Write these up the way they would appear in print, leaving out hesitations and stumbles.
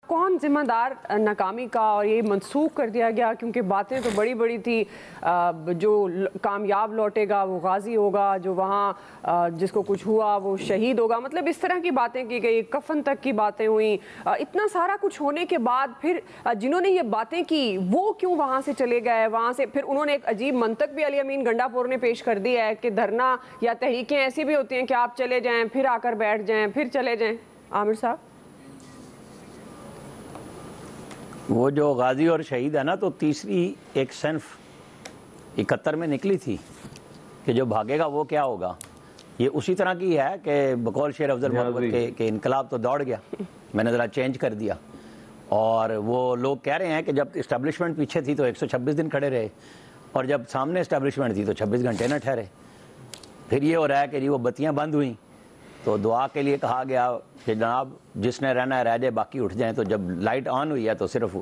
کون ذمہ دار ناکامی کا؟ اور یہ منسوخ کر دیا گیا کیونکہ باتیں تو بڑی بڑی تھی، جو کامیاب لوٹے گا وہ غازی ہوگا، جو وہاں جس کو کچھ ہوا وہ شہید ہوگا، مطلب اس طرح کی باتیں کی گئی، کفن تک کی باتیں ہوئیں۔ اتنا سارا کچھ ہونے کے بعد پھر جنہوں نے یہ باتیں کی وہ کیوں وہاں سے چلے گئے؟ وہاں سے پھر انہوں نے ایک عجیب منطق بھی علی امین گنڈا پور نے پیش کر دی ہے کہ دھرنا یا تحریکیں ایسی بھی ہوتی ہیں کہ آپ چلے جائیں پھر آ کر بیٹھ جائیں پھر چلے جائیں۔ عامر صاحب، وہ جو غازی اور شہید ہے نا، تو تیسری ایک صنف 71 میں نکلی تھی کہ جو بھاگے گا وہ کیا ہوگا۔ یہ اسی طرح کی ہے کہ بقول شیر افضل محمد کہ انقلاب تو دوڑ گیا، میں نے ذرا چینج کر دیا۔ اور وہ لوگ کہہ رہے ہیں کہ جب اسٹیبلشمنٹ پیچھے تھی تو 126 دن کھڑے رہے، اور جب سامنے اسٹیبلشمنٹ تھی تو 26 گھنٹے نہ ٹھہرے۔ پھر یہ ہو رہا ہے کہ جی وہ بتیاں بند ہوئیں تو دعا کے لیے کہا گیا کہ جناب جس نے رہنا ہے رہ جائے، باقی اٹھ جائیں۔ تو جب لائٹ آن ہوئی ہے تو صرف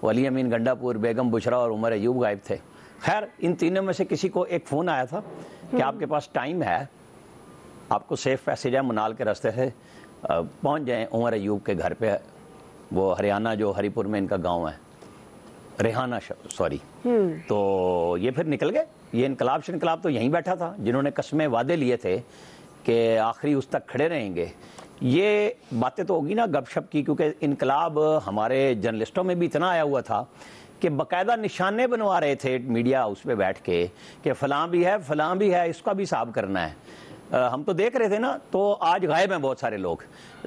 علی امین گنڈا پور، بیگم بشرا اور عمر ایوب غائب تھے۔ خیر، ان تینوں میں سے کسی کو ایک فون آیا تھا کہ آپ کے پاس ٹائم ہے، آپ کو سیف پیسیج ہے، منال کے راستے سے پہنچ جائیں عمر ایوب کے گھر پہ، وہ ہریانہ جو ہری پور میں ان کا گاؤں ہے، ریحانہ سوری۔ تو یہ پھر نکل گئے۔ یہ انقلاب تو یہیں بیٹھا تھا، جنہوں نے قسمیں وعدے لیے تھے کہ آخری اس تک کھڑے رہیں گے۔ یہ باتیں تو ہوگی نا گپ شپ کی، کیونکہ انقلاب ہمارے جرنلسٹوں میں بھی اتنا آیا ہوا تھا کہ باقاعدہ نشانے بنوا رہے تھے میڈیا اس پہ بیٹھ کے کہ فلاں بھی ہے فلاں بھی ہے، اس کا بھی حساب کرنا ہے۔ ہم تو دیکھ رہے تھے نا، تو آج غائب ہیں بہت سارے لوگ۔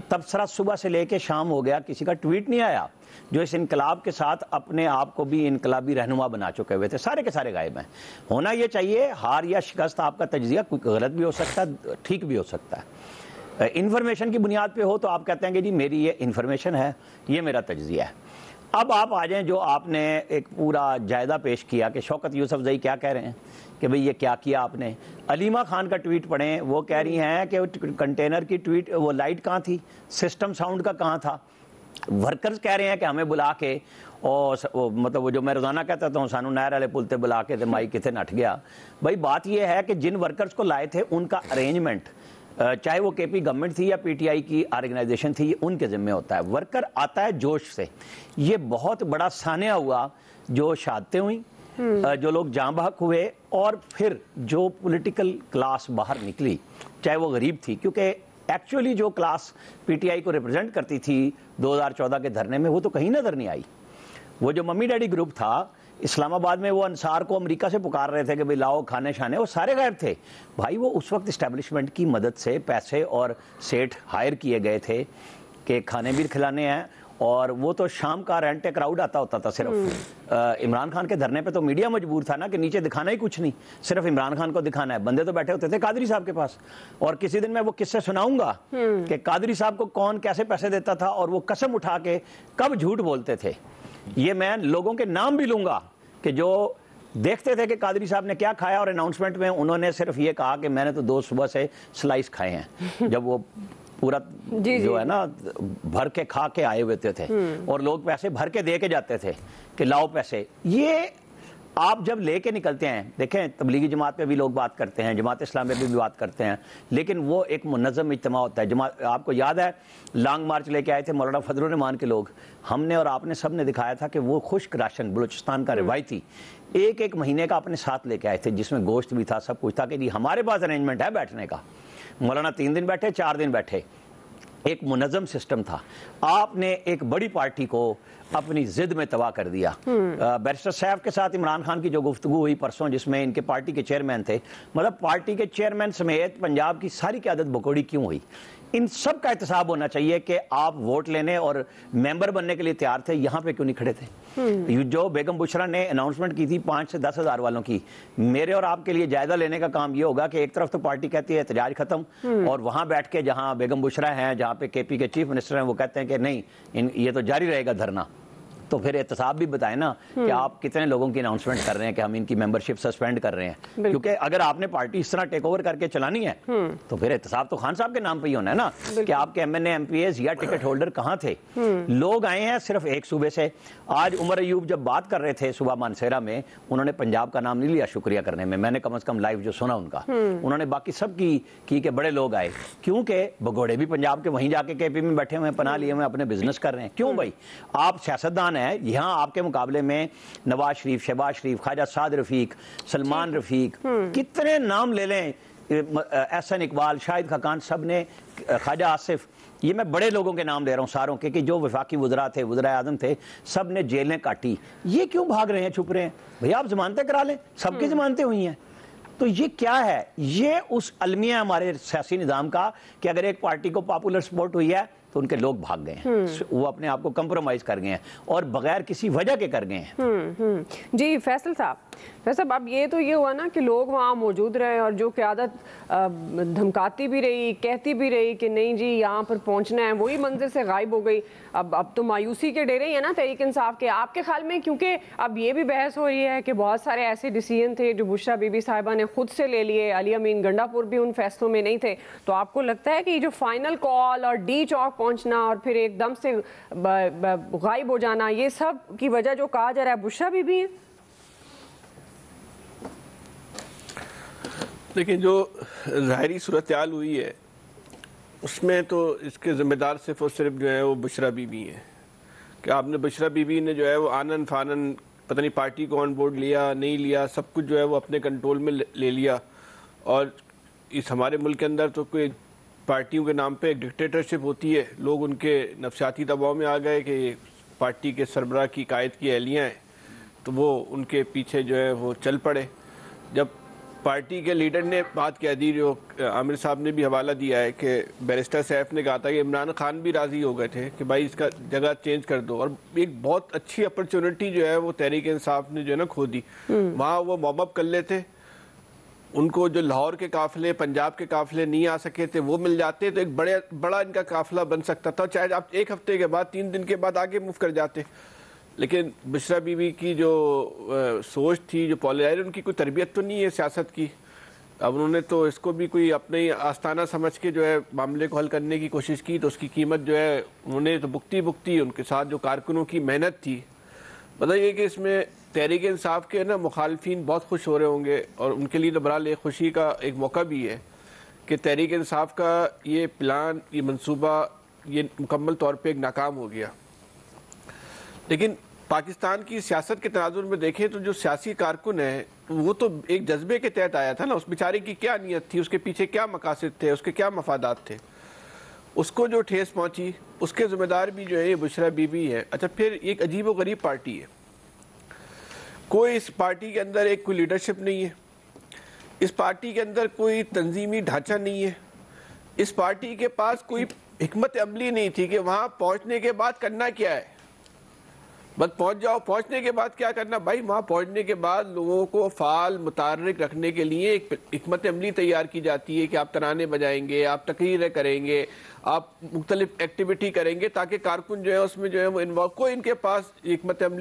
تبصرہ صبح سے لے کے شام ہو گیا، کسی کا ٹویٹ نہیں آیا جو اس انقلاب کے ساتھ اپنے آپ کو بھی انقلابی رہنما بنا چکے ہوئے تھے، سارے کے سارے غائب ہیں۔ ہونا یہ چاہیے، ہار یا شکست آپ کا تجزیہ غلط بھی ہو سکتا ہے، ٹھیک بھی ہو سکتا ہے۔ انفارمیشن کی بنیاد پہ ہو تو آپ کہتے ہیں کہ جی میری یہ انفارمیشن ہے، یہ میرا تجزیہ ہے۔ اب آپ آ جائیں، جو آپ نے ایک پورا جائزہ پیش کیا کہ شوکت یوسف زئی کیا کہہ رہے ہیں کہ بھئی یہ کیا کیا آپ نے۔ علیمہ خان کا ٹویٹ پڑھیں، وہ کہہ رہی ہیں کہ کنٹینر کی ٹویٹ، وہ لائٹ کہاں تھی، سسٹم ساؤنڈ کا کہاں تھا۔ ورکرز کہہ رہے ہیں کہ ہمیں بلا کے، اور مطلب وہ جو میں روزانہ کہتا ہوں سانو نہر والے پل تے بلا کے مائی کتنے نٹ گیا۔ بھائی بات یہ ہے کہ جن ورکرز کو لائے تھے ان کا ارینجمنٹ، چاہے وہ کے پی گورنمنٹ تھی یا پی ٹی آئی کی آرگنائزیشن تھی، ان کے ذمہ ہوتا ہے۔ ورکر آتا ہے جوش سے۔ یہ بہت بڑا سانحہ ہوا، جو شہادتیں ہوئیں، جو لوگ جاں بحق ہوئے، اور پھر جو پولیٹیکل کلاس باہر نکلی، چاہے وہ غریب تھی، کیونکہ ایکچولی جو کلاس پی ٹی آئی کو ریپرزینٹ کرتی تھی 2014 کے دھرنے میں، وہ تو کہیں نظر نہیں آئی۔ وہ جو ممی ڈیڈی گروپ تھا اسلام آباد میں، وہ انصار کو امریکہ سے پکار رہے تھے کہ بھئی لاؤ کھانے شانے، وہ سارے غائب تھے۔ بھائی وہ اس وقت اسٹیبلشمنٹ کی مدد سے پیسے اور سیٹ ہائر کیے گئے تھے کہ کھانے بھی کھلانے ہیں، اور وہ تو شام کا رینٹ کراؤڈ آتا ہوتا تھا صرف۔ عمران خان کے دھرنے پہ تو میڈیا مجبور تھا نا کہ نیچے دکھانا ہی کچھ نہیں، صرف عمران خان کو دکھانا ہے۔ بندے تو بیٹھے ہوتے تھے قادری صاحب کے پاس، اور کسی دن میں وہ قصے سناؤں گا کہ قادری صاحب کو کون کیسے پیسے دیتا تھا، اور وہ قسم اٹھا کے کب جھوٹ بولتے تھے۔ یہ میں لوگوں کے نام بھی لوں گا کہ جو دیکھتے تھے کہ قادری صاحب نے کیا کھایا، اور اناؤنسمنٹ میں انہوں نے صرف یہ کہا کہ میں نے تو 2 صبح سے سلائس کھائے ہیں، جب وہ پورا جو ہے نا بھر کے کھا کے آئے ہوئے تھے، اور لوگ پیسے بھر کے دے کے جاتے تھے کہ لاؤ پیسے۔ یہ آپ جب لے کے نکلتے ہیں، دیکھیں تبلیغی جماعت پہ بھی لوگ بات کرتے ہیں، جماعت اسلامی پہ بھی بات کرتے ہیں، لیکن وہ ایک منظم اجتماع ہوتا ہے۔ جماعت، آپ کو یاد ہے لانگ مارچ لے کے آئے تھے مولانا فضل الرحمان کے لوگ، ہم نے اور آپ نے سب نے دکھایا تھا کہ وہ خشک راشن بلوچستان کا روایتی ایک مہینے کا اپنے ساتھ لے کے آئے تھے، جس میں گوشت بھی تھا، سب کچھ تھا کہ جی ہمارے پاس ارینجمنٹ ہے بیٹھنے کا۔ مولانا 3 دن بیٹھے، 4 دن بیٹھے، ایک منظم سسٹم تھا۔ آپ نے ایک بڑی پارٹی کو اپنی ضد میں تباہ کر دیا۔ بیرسٹر صاحب کے ساتھ عمران خان کی جو گفتگو ہوئی پرسوں، جس میں ان کے پارٹی کے چیئرمین تھے، مطلب پارٹی کے چیئرمین سمیت پنجاب کی ساری قیادت بکوڑی کیوں ہوئی؟ ان سب کا احتساب ہونا چاہیے کہ آپ ووٹ لینے اور ممبر بننے کے لیے تیار تھے، یہاں پہ کیوں نہیں کھڑے تھے؟ جو بیگم بشرا نے اناؤنسمنٹ کی تھی 5 سے 10 ہزار والوں کی، میرے اور آپ کے لیے جائزہ لینے کا کام یہ ہوگا کہ ایک طرف تو پارٹی کہتی ہے احتجاج ختم، اور وہاں بیٹھ کے جہاں بیگم بشرا ہیں، جہاں پہ کے پی کے چیف منسٹر ہیں، وہ کہتے ہیں کہ نہیں یہ تو جاری رہے گا دھرنا۔ تو پھر احتساب بھی بتائیں نا کہ آپ کتنے لوگوں کی اناؤنسمنٹ کر رہے ہیں کہ ہم ان کی ممبرشپ سسپینڈ کر رہے ہیں. کیونکہ اگر آپ نے پارٹی اس طرح ٹیک اوور کر کے چلانی ہے تو پھر احتساب تو خان صاحب کے نام پہ ہی ہونا ہے نا کہ آپ کے M N A M P As یا ٹکٹ ہولڈر کہاں تھے. لوگ آئے ہیں صرف ایک صوبے سے. آج عمر ایوب جب بات کر رہے تھے صبح مانسہرہ میں, انہوں نے پنجاب کا نام نہیں لیا شکریہ کرنے میں نے کم از کم لائیو جو سنا ان کا, انہوں نے باقی سب کی کہ بڑے لوگ آئے, کیونکہ بگوڑے بھی پنجاب کے وہیں جا کے کے پی میں بیٹھے ہوئے ہیں, پناہ لیے ہوئے اپنے بزنس کر رہے ہیں. کیوں بھائی, آپ سیاستدان ہیں, یہاں آپ کے مقابلے میں نواز شریف, شہباز شریف, خواجہ سعد رفیق, سلمان رفیق, کتنے نام لے لیں, احسن اقبال, شاہد خاقان, سب نے, خواجہ آصف, یہ میں بڑے لوگوں کے نام دے رہا ہوں ساروں کے کہ جو وفاقی وزراء تھے, وزراء اعظم تھے, سب نے جیلیں کاٹی. یہ کیوں بھاگ رہے ہیں, چھپ رہے ہیں؟ بھئی آپ ضمانتیں کرا لیں, سب کی ضمانتیں ہوئی ہیں. تو یہ کیا ہے؟ یہ اس المیہ ہمارے سیاسی نظام کا کہ اگر ایک پارٹی کو پاپولر سپورٹ ہوئی ہے تو ان کے لوگ بھاگ گئے ہیں, وہ اپنے آپ کو کمپرومائز کر گئے ہیں اور بغیر کسی وجہ کے کر گئے ہیں. جی فیصل صاحب, اب یہ تو یہ ہوا نا کہ لوگ وہاں موجود رہے اور جو قیادت دھمکاتی بھی رہی, کہتی بھی رہی کہ نہیں جی یہاں پر پہنچنا ہے, وہی منظر سے غائب ہو گئی. اب تو مایوسی کے ڈیرے ہیں نا تحریک انصاف کے. آپ کے خیال میں, کیونکہ اب یہ بھی بحث ہو رہی ہے کہ بہت سارے ایسے ڈیسیژن تھے جو بشرا بی بی صاحبہ نے خود سے لے لیے, علی امین گنڈا پور بھی ان فیصلوں میں نہیں تھے, تو آپ کو لگتا ہے کہ یہ جو فائنل کال اور ڈی چوک پہنچنا اور پھر ایک دم سے غائب ہو جانا, یہ سب کی وجہ جو کہا جا رہا ہے بشرا بی بی ہے؟ لیکن جو ظاہری صورتحال ہوئی ہے اس میں تو اس کے ذمہ دار صرف اور صرف جو ہے وہ بشرا بی بی ہیں کہ آپ نے بشرا بی بی نے جو ہے وہ آنن فانن پتہ نہیں پارٹی کو آن بورڈ لیا نہیں لیا, سب کچھ جو ہے وہ اپنے کنٹرول میں لے لیا. اور اس ہمارے ملک کے اندر تو کوئی پارٹیوں کے نام پہ ایک ڈکٹیٹرشپ ہوتی ہے, لوگ ان کے نفسیاتی دباؤ میں آ گئے کہ پارٹی کے سربراہ کی قائد کی اہلیاں ہیں تو وہ ان کے پیچھے جو ہے وہ چل پڑے. جب پارٹی کے لیڈر نے بات کہہ دی, جو عامر صاحب نے بھی حوالہ دیا ہے کہ بیرسٹر سیف نے کہا تھا کہ عمران خان بھی راضی ہو گئے تھے کہ بھائی اس کا جگہ چینج کر دو, اور ایک بہت اچھی اپرچونٹی جو ہے وہ تحریک انصاف نے جو ہے نا کھو دی. وہاں وہ وارم اپ کر لیتے, ان کو جو لاہور کے قافلے, پنجاب کے قافلے نہیں آ سکے تھے وہ مل جاتے تو ایک بڑا ان کا قافلہ بن سکتا تھا, چاہے آپ ایک ہفتے کے بعد 3 دن کے بعد آگے موو کر جاتے. لیکن بشرا بی بی کی جو سوچ تھی, جو پالیٹائر, ان کی کوئی تربیت تو نہیں ہے سیاست کی. اب انہوں نے تو اس کو بھی کوئی اپنے آستانہ سمجھ کے جو ہے معاملے کو حل کرنے کی کوشش کی, تو اس کی قیمت جو ہے انہوں نے تو بکتی ان کے ساتھ جو کارکنوں کی محنت تھی. بتائیے کہ اس میں تحریک انصاف کے نا مخالفین بہت خوش ہو رہے ہوں گے, اور ان کے لیے تو برحال ایک خوشی کا ایک موقع بھی ہے کہ تحریک انصاف کا یہ پلان, یہ منصوبہ, یہ مکمل طور پہ ایک ناکام ہو گیا. لیکن پاکستان کی سیاست کے تناظر میں دیکھیں تو جو سیاسی کارکن ہے وہ تو ایک جذبے کے تحت آیا تھا نا, اس بیچارے کی کیا نیت تھی, اس کے پیچھے کیا مقاصد تھے, اس کے کیا مفادات تھے, اس کو جو ٹھیس پہنچی اس کے ذمہ دار بھی جو ہے یہ بشرا بی بی ہے. اچھا پھر ایک عجیب و غریب پارٹی ہے, کوئی اس پارٹی کے اندر ایک کوئی لیڈرشپ نہیں ہے, اس پارٹی کے اندر کوئی تنظیمی ڈھانچہ نہیں ہے, اس پارٹی کے پاس کوئی حکمت عملی نہیں تھی کہ وہاں پہنچنے کے بعد کرنا کیا ہے. بس پہنچ جاؤ, پہنچنے کے بعد کیا کرنا بھائی, وہاں پہنچنے کے بعد لوگوں کو فعال متحرک رکھنے کے لیے ایک حکمت عملی تیار کی جاتی ہے کہ آپ ترانے بجائیں گے, آپ تقریریں کریں گے, آپ مختلف ایکٹیویٹی کریں گے تاکہ کارکن جو ہے اس میں جو ہے وہ انوالو, کوئی ان کے پاس حکمت عملی